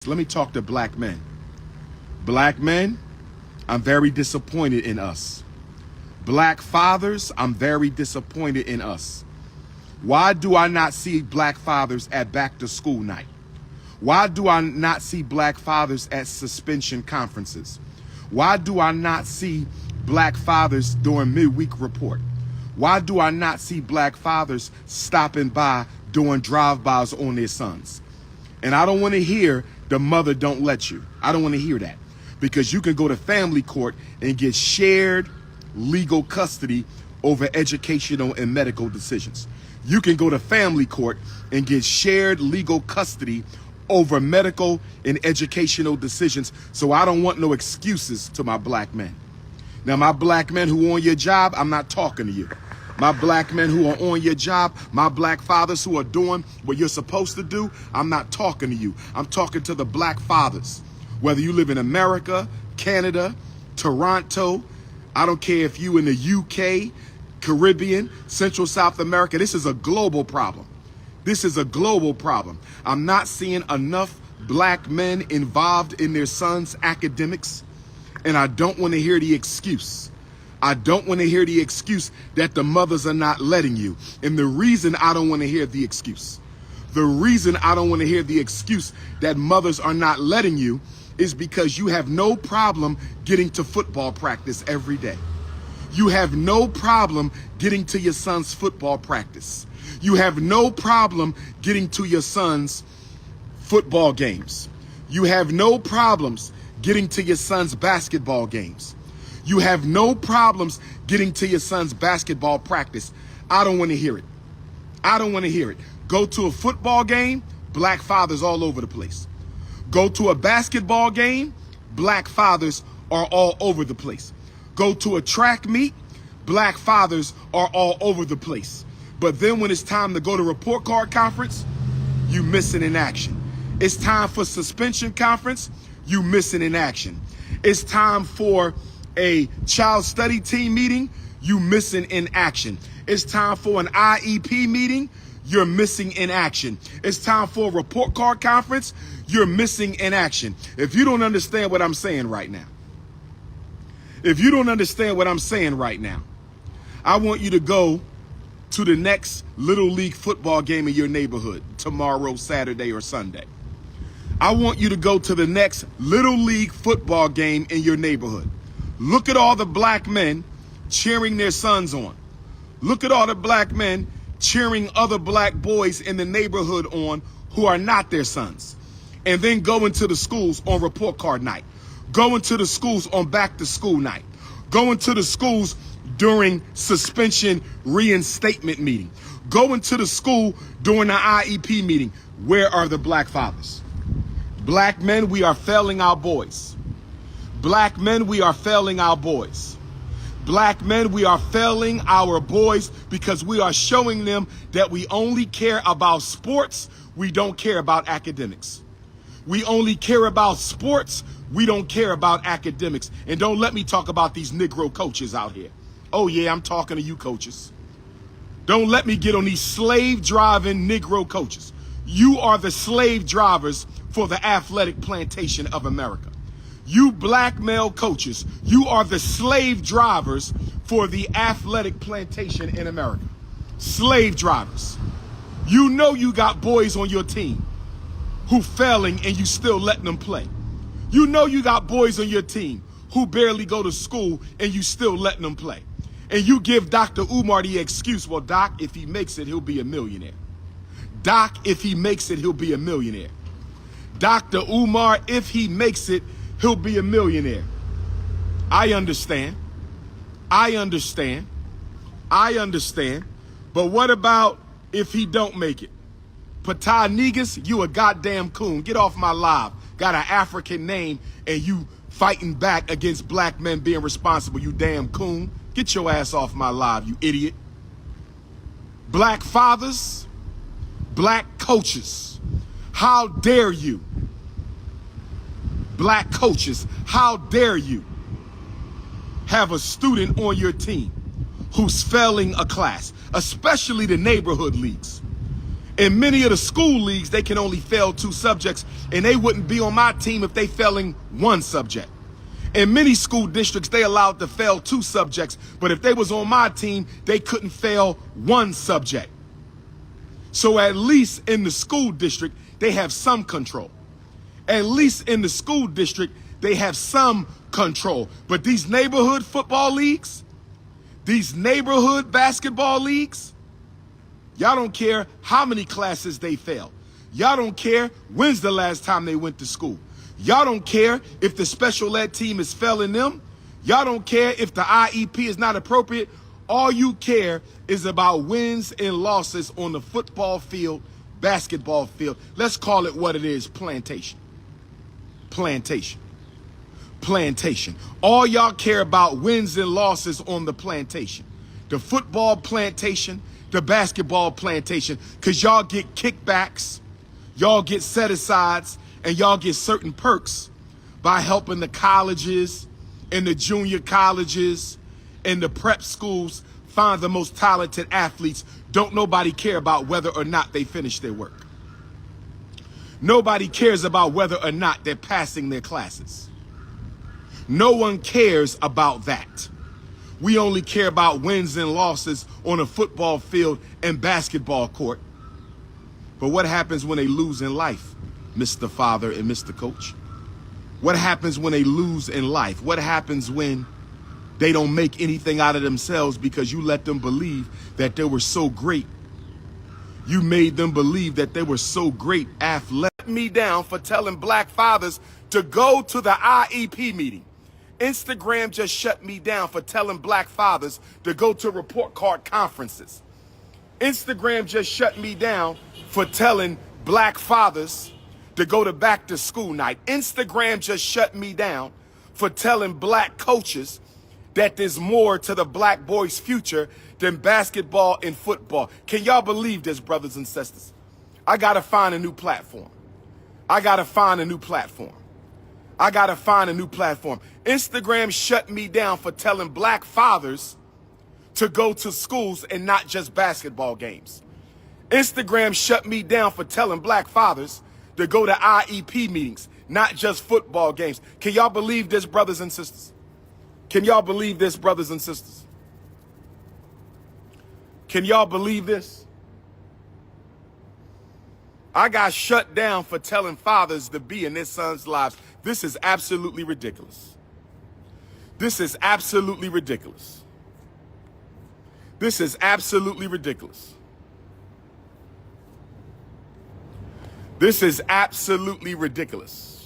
Let me talk to black men. Black men, I'm very disappointed in us. Black fathers, I'm very disappointed in us. Why do I not see black fathers at back to school night? Why do I not see black fathers at suspension conferences? Why do I not see black fathers during midweek report? Why do I not see black fathers stopping by doing drive-bys on their sons? And I don't want to hear the mother don't let you. I don't want to hear that, because you can go to family court and get shared legal custody over educational and medical decisions. You can go to family court and get shared legal custody over medical and educational decisions. So I don't want no excuses to my black men. Now, my black men who are on your job, I'm not talking to you. My black men who are on your job, my black fathers who are doing what you're supposed to do, I'm not talking to you. I'm talking to the black fathers. Whether you live in America, Canada, Toronto, I don't care if you in the UK, Caribbean, Central South America, this is a global problem. This is a global problem. I'm not seeing enough black men involved in their sons' academics, and I don't want to hear the excuse. I don't want to hear the excuse that the mothers are not letting you. And the reason I don't want to hear the excuse, the reason I don't want to hear the excuse that mothers are not letting you is because you have no problem getting to football practice every day. You have no problem getting to your son's football practice. You have no problem getting to your son's football games. You have no problems getting to your son's basketball games. You have no problems getting to your son's basketball practice. I don't want to hear it. I don't want to hear it. Go to a football game, black fathers all over the place. Go to a basketball game, black fathers are all over the place. Go to a track meet, black fathers are all over the place. But then when it's time to go to report card conference, you missing in action. It's time for suspension conference, you missing in action. It's time for a child study team meeting, you missing in action. It's time for an IEP meeting, you're missing in action. It's time for a report card conference, you're missing in action. If you don't understand what I'm saying right now, if you don't understand what I'm saying right now, I want you to go to the next Little League football game in your neighborhood tomorrow, Saturday, or Sunday. I want you to go to the next Little League football game in your neighborhood. Look at all the black men cheering their sons on. Look at all the black men cheering other black boys in the neighborhood on who are not their sons. And then go into the schools on report card night. Go into the schools on back to school night. Go into the schools during suspension reinstatement meeting. Go into the school during the IEP meeting. Where are the black fathers? Black men, we are failing our boys. Black men, we are failing our boys. Black men, we are failing our boys because we are showing them that we only care about sports, we don't care about academics. We only care about sports, we don't care about academics. And don't let me talk about these Negro coaches out here. Oh yeah, I'm talking to you coaches. Don't let me get on these slave-driving Negro coaches. You are the slave drivers for the athletic plantation of America. You black male coaches, you are the slave drivers for the athletic plantation in America. Slave drivers. You know you got boys on your team who failing and you still letting them play. You know you got boys on your team who barely go to school and you still letting them play. And you give Dr. Umar the excuse, well, Doc, if he makes it, he'll be a millionaire. Doc, if he makes it, he'll be a millionaire. Dr. Umar, if he makes it, he'll be a millionaire. I understand. I understand. I understand. But what about if he don't make it? Patah Negus, you a goddamn coon. Get off my live. Got an African name and you fighting back against black men being responsible, you damn coon. Get your ass off my live, you idiot. Black fathers, black coaches, how dare you? Black coaches, how dare you have a student on your team who's failing a class, especially the neighborhood leagues. In many of the school leagues, they can only fail 2 subjects, and they wouldn't be on my team if they failing 1 subject. In many school districts, they allowed to fail 2 subjects, but if they was on my team, they couldn't fail 1 subject. So at least in the school district, they have some control. At least in the school district, they have some control. But these neighborhood football leagues, these neighborhood basketball leagues, y'all don't care how many classes they fail. Y'all don't care when's the last time they went to school. Y'all don't care if the special ed team is failing them. Y'all don't care if the IEP is not appropriate. All you care is about wins and losses on the football field, basketball field. Let's call it what it is, plantation. Plantation. Plantation. All y'all care about wins and losses on the plantation. The football plantation, the basketball plantation, because y'all get kickbacks, y'all get set-asides, and y'all get certain perks by helping the colleges and the junior colleges and the prep schools find the most talented athletes. Don't nobody care about whether or not they finish their work. Nobody cares about whether or not they're passing their classes. No one cares about that. We only care about wins and losses on a football field and basketball court. But what happens when they lose in life, Mr. Father and Mr. Coach? What happens when they lose in life? What happens when they don't make anything out of themselves because you let them believe that they were so great? You made them believe that they were so great athletic. Me down for telling black fathers to go to the IEP meeting. Instagram just shut me down for telling black fathers to go to report card conferences. Instagram just shut me down for telling black fathers to go to back to school night. Instagram just shut me down for telling black coaches that there's more to the black boy's future than basketball and football. Can y'all believe this, brothers and sisters? I gotta find a new platform. I gotta find a new platform. I gotta find a new platform. Instagram shut me down for telling black fathers to go to schools and not just basketball games. Instagram shut me down for telling black fathers to go to IEP meetings, not just football games. Can y'all believe this, brothers and sisters? Can y'all believe this, brothers and sisters? Can y'all believe this? I got shut down for telling fathers to be in their sons' lives. This is absolutely ridiculous. This is absolutely ridiculous. This is absolutely ridiculous. This is absolutely ridiculous.